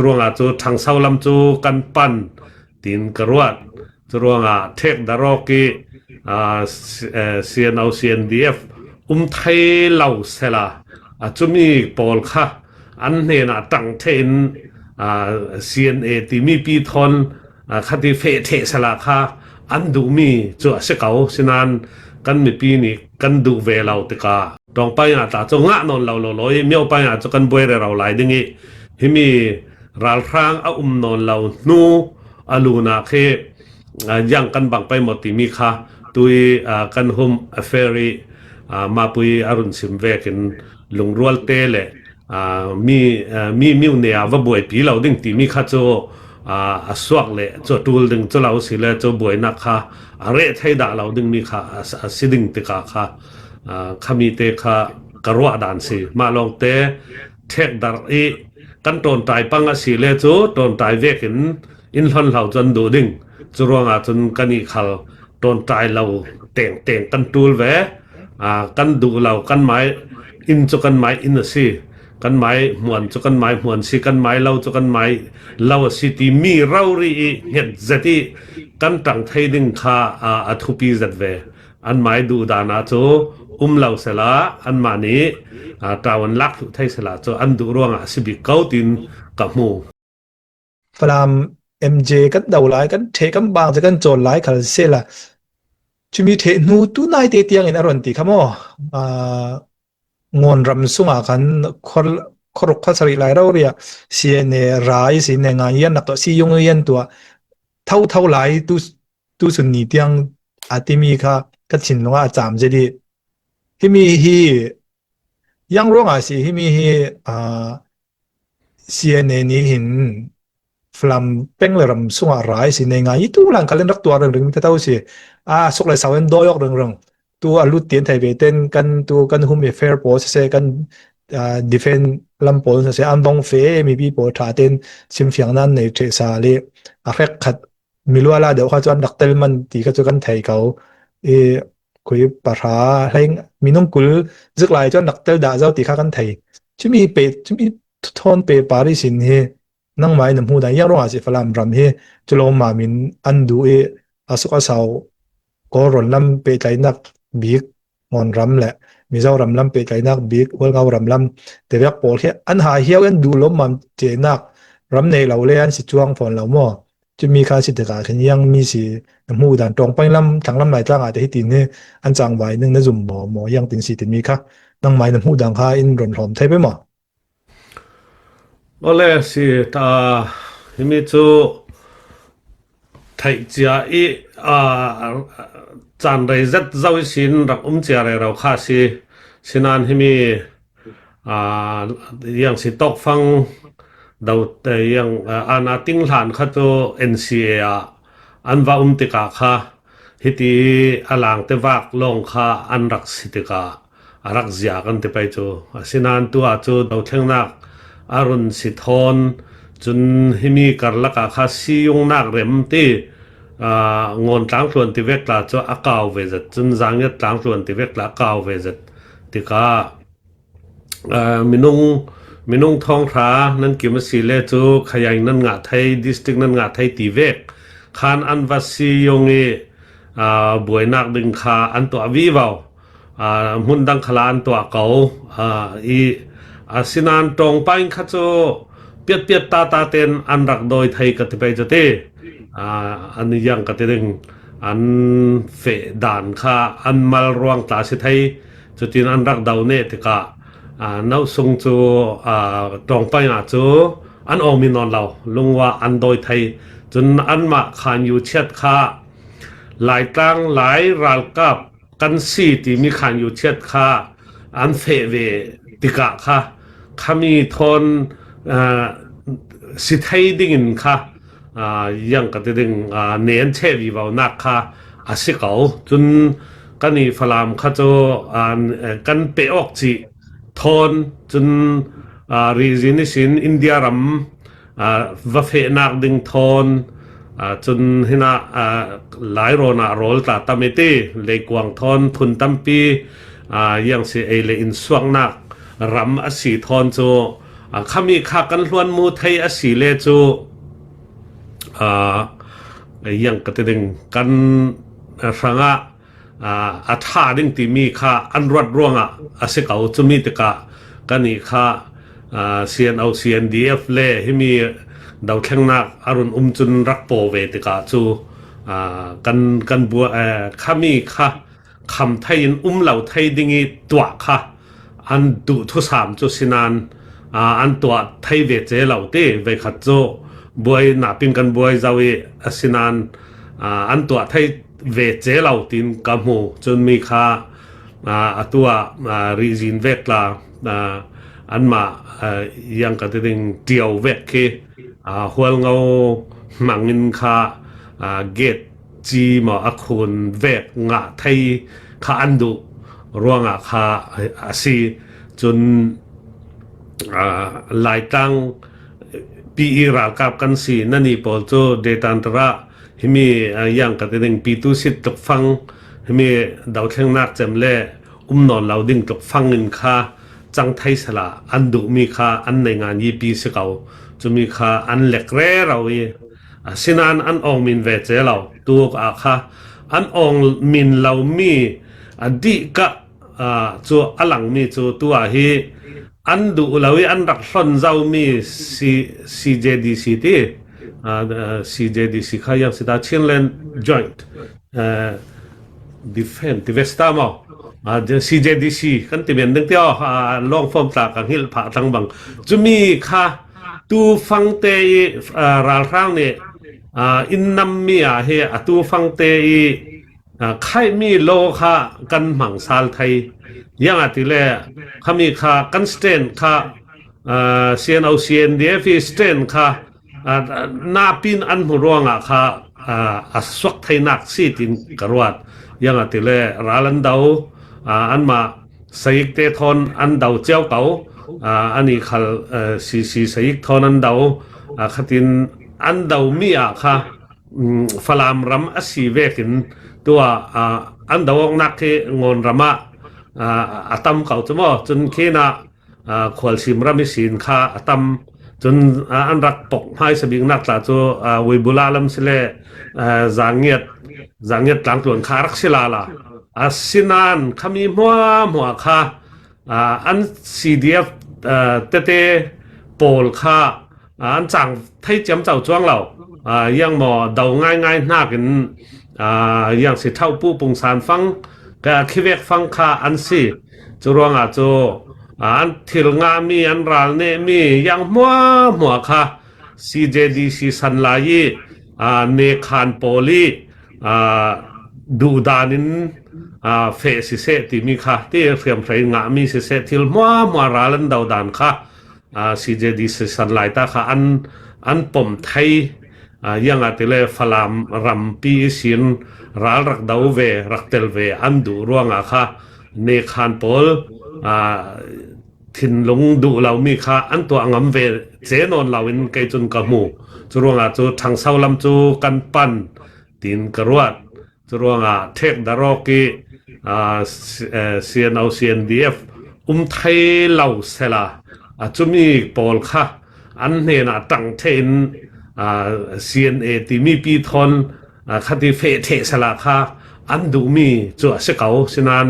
รวงจูทางเซาลำจูกันปันตีนกระรวดรวงเทคดารอกีCNO CNDF ไทยเหล่าเสลาจุมีปอลค่ะอันเนน่ะตั้งเทนCNA ที่มีปีทอนคดีเฟเทสลาค่ะอันดูมีจัวเสกเอาสินันกันมีปีนี้กันดูเวลาติกาตองไปตาจงะนอนเราลอยเมียวไปจะกันบวยเราหลายดึงอีหิมีรัลครางนอนเรานูอลูนาเคยังกันบังไปหมดที่มีค่ะตุยกันโฮมอเฟรีมาปุยอรุณสิมเวกินลงรัวเตเลมีมิวเนียว่าบวยปีเราดึงที่มีค่ะโจสวกเลยโจตูลดึงโจเราสิเลยโจบวยนักค่ะเรทให้ด่าเราดึงมีค่ะสิดึงติกาค่ะขมีเตค่ะกระวดานสิมาลองเตเทคดาร์อีกันตนตายปังสิเลยโจตนตายเวกินอินทอนเราจนดูดึงจรวงจนกันอีขัลตนตายเราเต่งกันตูลเวกันดูเรากันไม้อินจุกันไม้อินสิกันไม้หมวนจุกันไม้หมวนสิกันไม้เราจุกันไม้เราสิที่มีเรารีเห็ดจะที่กันตั้งไทยดึงค่าอัทุปีจัดเวอันไม้ดูดานาโจเราเสลาอันมานี้ตาวันลักไทยเสลาโจอันดูร่วงสิบิเก้าตินกับมูฝรั่งMJ กันดาวหลายกันเทกันบางจะกันโจรหลายคันเสละจะมีเทนูตู้นายเตียงอินอรอนติครับงอนรำสุงกันครกข้าสริหลายเราเรียเสียเนรายสิเนงานยันนักตัวซียงยันตัวเท่าหลายตู้สุนนีเตียงอาติมีค่ะก็ชินว่าจามจะดีที่มีฮียังร้องสิที่มีฮีเสียเนนี้หินฟลัมเป็งเลยรำสุงรายสิเนงานยี่ตู้หลังกันเล่นรักตัวเรื่องๆเท่าสิสุกเลยสาวเอ็นโดยกเรื่องตัวอลุดเตียนไทยเวเต้นกันตัวกันหุมเฟร์โพสเซกันดิเฟนลำโพนเซอันบงเฟมีปีโปทาเต้นซิมเฟียงนั้นในเทซาลีอาเฟกขัดมิลัวลาเดี๋ยวเขาจะดักเตลมันตีเขาจะกันไทยเขาคุยปะราให้มีน้องกุลซึกหลายจนดักเตลด่าเจ้าตีข้ากันไทยจะมีทอนเปปาริสินเฮนั่งไม้น้ำหูได้ยังร้องอาศิฟลามรำเฮจะลงมามินอันดูอาสุกอาสาวก็รอนลำเปใจนักบีกงอนรำแหละมีเจ้ารำลำเปใจนักบีกเวลเงารำลำแต่ยักษ์โปลแค่อันหายเหี้ยวอันดูล้มมันเจนักรำในเราเล่นสิจวงฝนเราหม้อจะมีค่าสิทธิ์การขันยังมีสีน้ำหูด่านตรงไปลำทางลำไหลจ้างอาจจะให้ตีนเนี่ยอันจางไว้นึงนะจุ่มหมอยังติงสีติมีค่ะนั่งไม้น้ำหูด่างค่าอินรอนหอมไทยไปหมอโอเลสิตาฮิมิจูไทยเจียจานไรจัดเจ้าสินรักเจียอะไรเราค่าสินานฮิมียังสิตกฟังดาวแต่ยังอานาติงหลานข้าตัว NCA อันว่าติกาค่ะฮิตีอลังเตวักลงค่ะอันรักสิติการักเสียกันเตไปจูสินานตัวจูดาวเทงนักอรุณสิทอนจนฮิมีการลักค่ะซียงนักเร็มตีงอนตั้งส่วนที่เวกลาจะอากาวเวจจนจางยัดตั้งส่วนที่เวกลาอากาวเวจติกามินุงทองรานั่นกิมสิเลจูขยายนั่นงาไทยดิสตริกนั่นงาไทยตีเวกขานอันวัสียงบวยนักดึงขาอันตัววิวาวมุนดังขลานตัวเก่าสินานตรงไปข้าโจเปียตาเต็นอันรักโดยไทยกติไปจะเตอันนี้ยังกติดึงอันเฟด่านค่ะอันมาลรวงตาสิไทยจุดที่อันรักดาวเนติกาน้าทรงจูตรงไปจูอันออกมีนอนเราลงว่าอันโดยไทยจนอันมาขานอยู่เช็ดค่ะหลายตั้งหลายรัลกับกันสีที่มีขานอยู่เช็ดค่ะอันเฟเวติกาค่ะขามีทนสิไทยดิ่งค่ะยังกติดึงเนียนเชวีวาวนักค่ะอาศิเก่าจนกันนี่ฝรั่งข้าโจกันเปออกจีทนจนรีจินิสินอินเดียรัมวัฟเฟนักดึงทนจนหินาหลายโรนาโรลตาตามิตีเลกวางทนพุนตัมปียังสิเอเลอินสวงนักรัมอสีทนโจ ขมีค่ากันล้วนมูไทยอสีเลจูยังกระติงกันสังะอัฐาดิ่งที่มีค่าอันรวดร่วงอาศัยเขาจะมีติกะกันนี่ค่าCNDF เล่ให้มีดาวแข่งนักอรุณจุนรักโปเวติกะจูกันบัวข้ามีค่าคำไทยเหล่าไทยดิ่งตัวค่าอันดูทุสามจุสินานอันตัวไทยเวเจเหล่าเต้เวขัดโจบวยหนาปิงกันบวยเจ้าเอสินานอันตัวไทยเวเจเหล่าตินกำหูจนมีค่าตัวรีจินเวกลาอันมายังกระติงเดียวเวกเคหัวเงาหมังงินค่าเกตจีมาอคุนเวกงะไทยค่าอันดูร่วงค่าสีจนหลายตั้งปีรักกับกันสีนั่นนี่พอโจเดตันตระที่มีอย่างกระติงปีตุสิตตกฟังที่มีดาวแข่งนักจำเล่นอนเราดิ่งตกฟังเงินค่าจังไทยสละอันดูมีค่าอันในงานยี่ปีสิเก่าจะมีค่าอันเล็กแร่เราสินานอันอองมินเวเจเราตัวค่าอันอองมินเรามีดีกะจัวอลังมีจัวตัวที่อันดูเราอันรักส่วนเจ้ามี CJDC ที่ CJDC เขายังสิตาเชียงแลนด์ Joint Defense ที่เวสต์มาCJDC กันที่เป็นตั้งแต่ลองฟอร์มตากันฮิลผาทั้งบังจะมีค่าตูฟังเตยราลร่างเนี่ยอินนัมมีเฮตูฟังเตยใครมีโลค่ากันหมังซาลไทยยังติเลเขามีค่ากันสเตนค่าCNDF สเตนค่านาปินอันหัวรวงค่าสวกไทยนักซีตินกรวดยังติเลราลันดาวอันมาสยิกเตทอนอันดาวเจ้าเก่าอันนี้ขัลสีสยิกทอนอันดาวขัดินอันดาวมีค่ะฟลามรำอสีเวกินตัวอันดาวนักเงอนรำอัตมเก่าจมอจนแค่น่ะขวลสิมรำมิสินค่ะอัตมจนอันรักปกให้สบิงนักตาโจวิบุลาลัมสิเลจางเงียดหลังตัวขารักศิลาละสินานขมีมัวค่ะอัน CDF เตโปลค่ะอันจังไทยจำเจ้าจ้วงเรายังหมอเดาง่ายหน้ากันยังสิเท่าผู้ปุงสารฟังก็คิดเวกฟังค่ะอันสิจะรวงโจอันทิลงามีอันรัลเนมียังมัวค่ะ CJDC สันลายเนคานโปลีดูดานินเฟสิเซติมีค่ะที่เฟียมไฟงามีสิเซทิลมัวราลันดาวดานค่ะCJDC สันลายตาค่ะอันปมไทยยังติเลฟลามรัมปีสินรัลรักดาวเวรักเตลเวอันดูร่วงค่ะเนคานโปลทินลงดูเรามีค่ะอันตัวงำเวเจนอนเราอินไกจุนกะมูจรวงจูทางเศร้าลำจูกันปันตินกระวดจรวงเทคดารอกีCNDF ไทยเหล่าเสลาจะมีปอลค่ะอันเนี่ยนะตั้งเทนCNA ที่มีปีทอนคดีเฟเทสลาค่ะอันดูมีจัวเสกเอาสินาน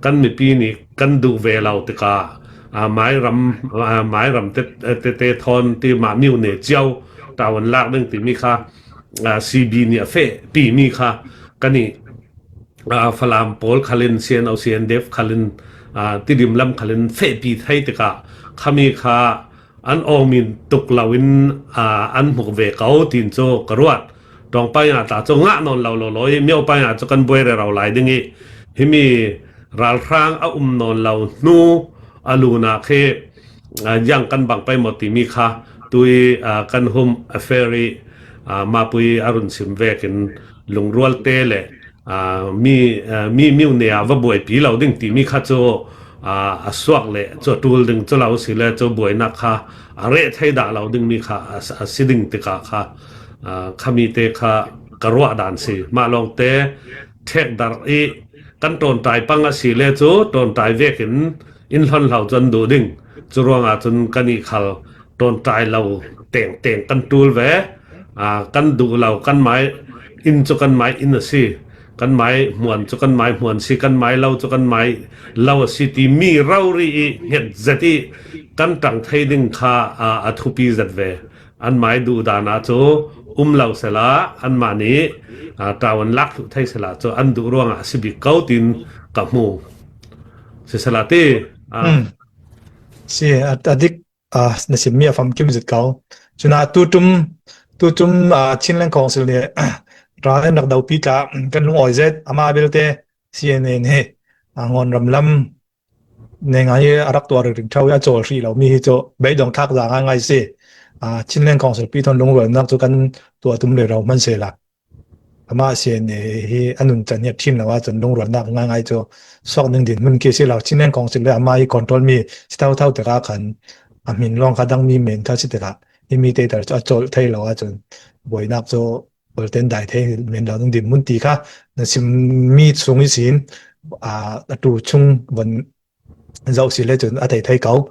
กันมีปีนี้กันดูเวลาติกาไม้รำเตทอนที่มามิวเนเจ้าตาวันลากเรื่องที่มีค่ะCB เนี่ยเฟปีมีค่ะกันนี่ฟลามโปลคาลินCNDF คาลินที่ดิมลำคาลินเฟปีไทยติกาขามีค่ะอันออมินตุกลาวินอันหมกเวกเอาตินโจกรวดตองไปตาจงงะนอนเราลอยเมียวไปจะกันบวยเราหลายดึงอีที่มีรัลครางนอนเรานูอลูนาเคยังกันบังไปหมดที่มีค่ะตุยกันหุมเฟรีมาปุยอรุณสิมเวกินลงรัวเตเลมีมิวเนียวบวยปีเราดึงที่มีค่ะโจสวกเลยโจตูลดึงโจเราสิเลโจบวยนักค่ะเรทให้ด่าเราดึงมีค่ะสิดึงติกาค่ะขมีเตค่ะกระวดานสิมาลองเตเทกดาร์อีกันตนตายปังสิเลโจตนตายเวกินอินหอนเราจนดูดึง จุรวงอาจุนกันอีขัลตอนตายเราแต่งกันตูลเวกันดูเรากันไม้อินจุกันไม้อินสิกันไม้หมวนจุกันไม้หมวนสิกันไม้เราจุกันไม้เราสิตีมีเรารีเห็ดจะที่กันตั้งไทยดึงค่าอัทุปีจัดเวอันไม้ดูดานาโจเราเสละอันมานี้ตาวันลักไทยเสละโจอันดูรวงสิบิเก้าตินกับมูเสละตีsi adik nasim mi afam kim zit kau chuna tutum chinlen council ne ra nak dau pi ta kan lung oi zet ama belte cnn he ngon ramlam ne ngai arak to ring thau ya chol ri lo mi hi cho bei dong thak za ngai se chinlen council pi thon lung ro nak chu kan to tum le ro man se la ama cnn hi anun chan ya thin lawa chon lung ro nak ngai cho sok ning din mun ke se la chinlen council le ama hi control mi stau thau te ka khan amin long kadang mi men tha si te la imi te tar cha chol thai lawa chon boi nak cho bolten dai the men la ning din mun ti kha na sim mi chung hi sin tu chung bon zau si le chon a thai kau